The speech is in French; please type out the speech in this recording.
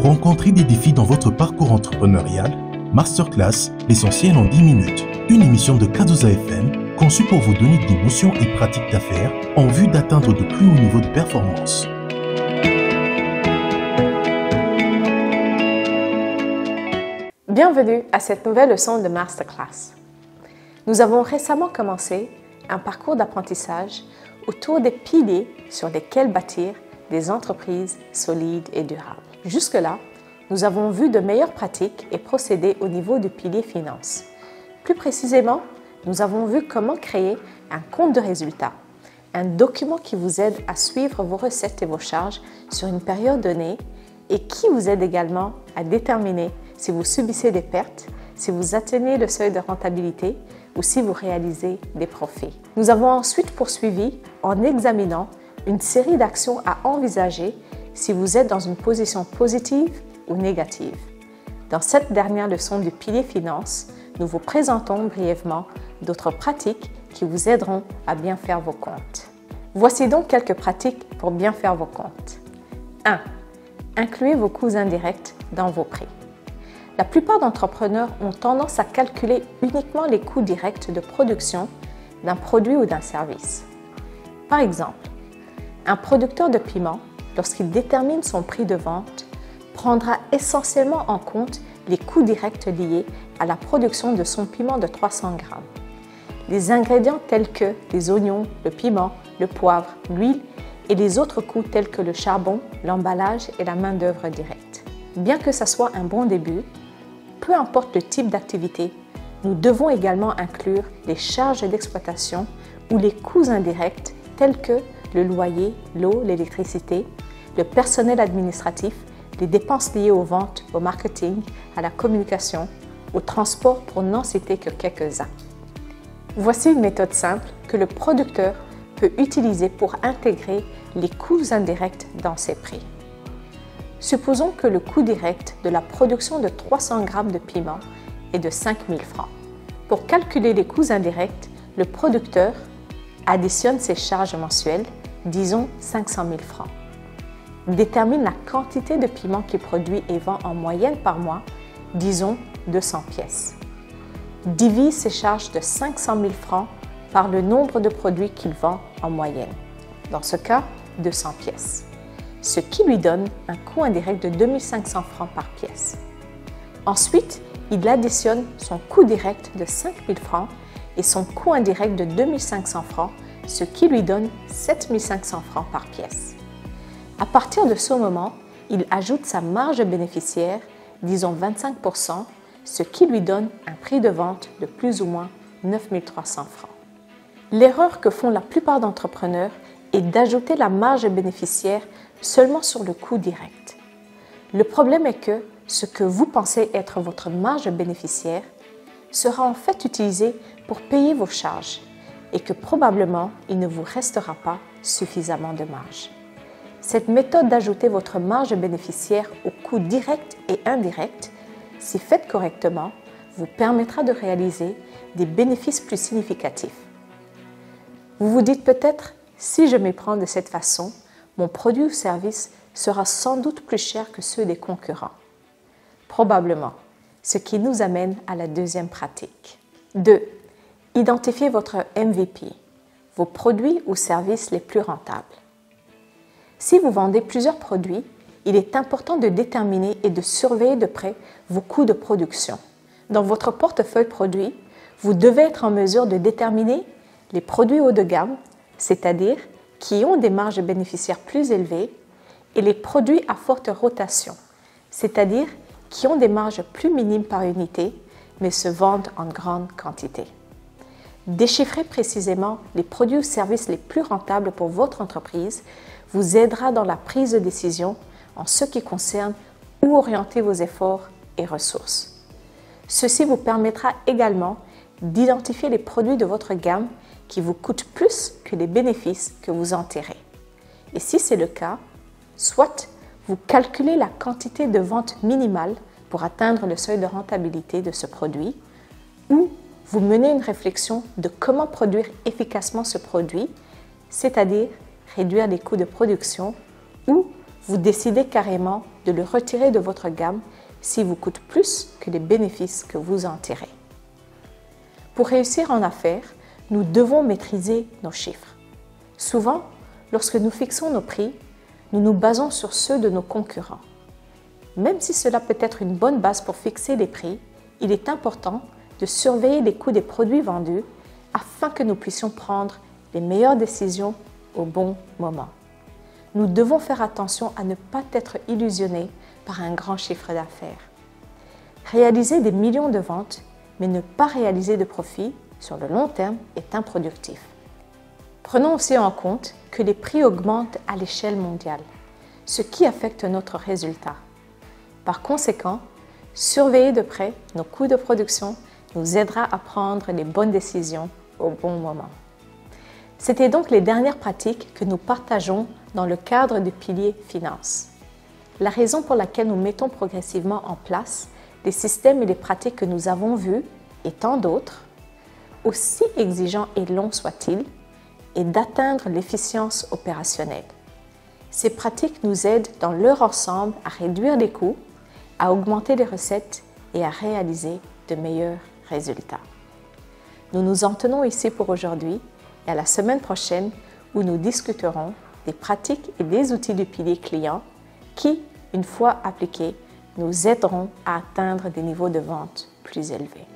rencontrez des défis dans votre parcours entrepreneurial? Masterclass, l'essentiel en 10 minutes. Une émission de Kadoza FM conçue pour vous donner des notions et pratiques d'affaires en vue d'atteindre de plus hauts niveaux de performance. Bienvenue à cette nouvelle leçon de Masterclass. Nous avons récemment commencé un parcours d'apprentissage autour des piliers sur lesquels bâtir des entreprises solides et durables. Jusque-là, nous avons vu de meilleures pratiques et procédés au niveau du pilier finance. Plus précisément, nous avons vu comment créer un compte de résultats, un document qui vous aide à suivre vos recettes et vos charges sur une période donnée et qui vous aide également à déterminer si vous subissez des pertes, si vous atteignez le seuil de rentabilité ou si vous réalisez des profits. Nous avons ensuite poursuivi en examinant une série d'actions à envisager si vous êtes dans une position positive ou négative. Dans cette dernière leçon du pilier finance, nous vous présentons brièvement d'autres pratiques qui vous aideront à bien faire vos comptes. Voici donc quelques pratiques pour bien faire vos comptes. 1. Incluez vos coûts indirects dans vos prix. La plupart d'entrepreneurs ont tendance à calculer uniquement les coûts directs de production d'un produit ou d'un service. Par exemple, un producteur de piment, lorsqu'il détermine son prix de vente, prendra essentiellement en compte les coûts directs liés à la production de son piment de 300 g. Les ingrédients tels que les oignons, le piment, le poivre, l'huile et les autres coûts tels que le charbon, l'emballage et la main-d'œuvre directe. Bien que ce soit un bon début, peu importe le type d'activité, nous devons également inclure les charges d'exploitation ou les coûts indirects tels que le loyer, l'eau, l'électricité, le personnel administratif, les dépenses liées aux ventes, au marketing, à la communication, au transport pour n'en citer que quelques-uns. Voici une méthode simple que le producteur peut utiliser pour intégrer les coûts indirects dans ses prix. Supposons que le coût direct de la production de 300 g de piment est de 5 000 francs. Pour calculer les coûts indirects, le producteur additionne ses charges mensuelles, disons 500 000 francs. Détermine la quantité de piment qu'il produit et vend en moyenne par mois, disons 200 pièces. Divise ses charges de 500 000 francs par le nombre de produits qu'il vend en moyenne. Dans ce cas, 200 pièces. Ce qui lui donne un coût indirect de 2500 francs par pièce. Ensuite, il additionne son coût direct de 5000 francs et son coût indirect de 2500 francs, ce qui lui donne 7500 francs par pièce. À partir de ce moment, il ajoute sa marge bénéficiaire, disons 25%, ce qui lui donne un prix de vente de plus ou moins 9300 francs. L'erreur que font la plupart d'entrepreneurs est d'ajouter la marge bénéficiaire seulement sur le coût direct. Le problème est que ce que vous pensez être votre marge bénéficiaire sera en fait utilisé pour payer vos charges et que probablement il ne vous restera pas suffisamment de marge. Cette méthode d'ajouter votre marge bénéficiaire aux coûts directs et indirects, si faite correctement, vous permettra de réaliser des bénéfices plus significatifs. Vous vous dites peut-être, si je m'y prends de cette façon, mon produit ou service sera sans doute plus cher que ceux des concurrents. Probablement, ce qui nous amène à la deuxième pratique. 2. Identifiez votre MVP, vos produits ou services les plus rentables. Si vous vendez plusieurs produits, il est important de déterminer et de surveiller de près vos coûts de production. Dans votre portefeuille produit, vous devez être en mesure de déterminer les produits haut de gamme, c'est-à-dire qui ont des marges bénéficiaires plus élevées, et les produits à forte rotation, c'est-à-dire qui ont des marges plus minimes par unité, mais se vendent en grande quantité. Déchiffrer précisément les produits ou services les plus rentables pour votre entreprise vous aidera dans la prise de décision en ce qui concerne où orienter vos efforts et ressources. Ceci vous permettra également d'identifier les produits de votre gamme qui vous coûtent plus que les bénéfices que vous en tirez. Et si c'est le cas, soit vous calculez la quantité de vente minimale pour atteindre le seuil de rentabilité de ce produit, ou vous menez une réflexion de comment produire efficacement ce produit, c'est-à-dire réduire les coûts de production, ou vous décidez carrément de le retirer de votre gamme s'il vous coûte plus que les bénéfices que vous en tirez. Pour réussir en affaires, nous devons maîtriser nos chiffres. Souvent, lorsque nous fixons nos prix, nous nous basons sur ceux de nos concurrents. Même si cela peut être une bonne base pour fixer les prix, il est important de surveiller les coûts des produits vendus afin que nous puissions prendre les meilleures décisions au bon moment. Nous devons faire attention à ne pas être illusionnés par un grand chiffre d'affaires. Réaliser des millions de ventes, mais ne pas réaliser de profit sur le long terme est improductif. Prenons aussi en compte que les prix augmentent à l'échelle mondiale, ce qui affecte notre résultat. Par conséquent, surveiller de près nos coûts de production nous aidera à prendre les bonnes décisions au bon moment. C'était donc les dernières pratiques que nous partageons dans le cadre du pilier finance. La raison pour laquelle nous mettons progressivement en place les systèmes et les pratiques que nous avons vus, et tant d'autres, aussi exigeants et longs soient-ils, est d'atteindre l'efficience opérationnelle. Ces pratiques nous aident dans leur ensemble à réduire les coûts, à augmenter les recettes et à réaliser de meilleurs résultats. Nous nous en tenons ici pour aujourd'hui et à la semaine prochaine où nous discuterons des pratiques et des outils du pilier client qui, une fois appliqués, nous aideront à atteindre des niveaux de vente plus élevés.